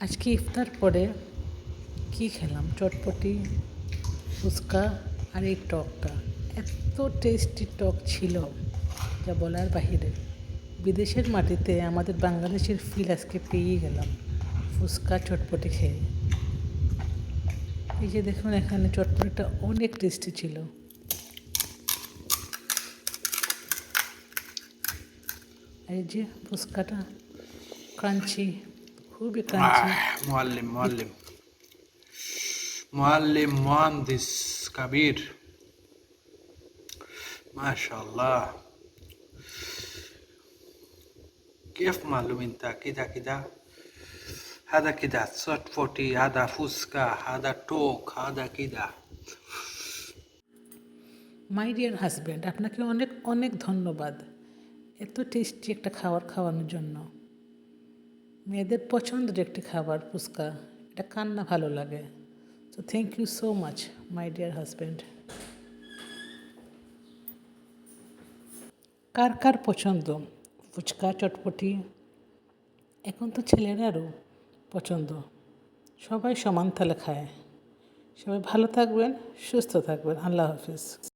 আজকে ইফতার পরে কি খেলাম, চটপটি, ফুচকা আর এই টকটা। এত টেস্টি টক ছিল যা বলার বাহিরে। বিদেশের মাটিতে আমাদের বাংলাদেশের ফিল আজকে পেয়েই গেলাম ফুচকা চটপটি খেয়ে। এই যে দেখুন, এখানে চটপটিটা অনেক টেস্টি ছিল। এই যে ফুচকাটা ক্রাঞ্চি, খুবই ক্রাঞ্চি। معلم معلم معلم مهندس كبير ما شاء الله. كيف معلوم انت كده كده؟ هذا كده صوت هذا فوسكا، هذا توك، هذا كده. মাই ডিয়ার হাজব্যান্ড, আপনাকে অনেক অনেক ধন্যবাদ এত টেস্টি একটা খাবার খাওয়ানোর জন্য। মেয়েদের পছন্দের একটি খাবার ফুচকা, এটা কার না ভালো লাগে। So thank you so much my dear husband. কার কার পছন্দ ফুচকা চটপটি? এখন তো ছেলেরারও পছন্দ, সবাই সমান তালে খায়। সবাই ভালো থাকবেন, সুস্থ থাকবেন। আল্লাহ হাফিজ।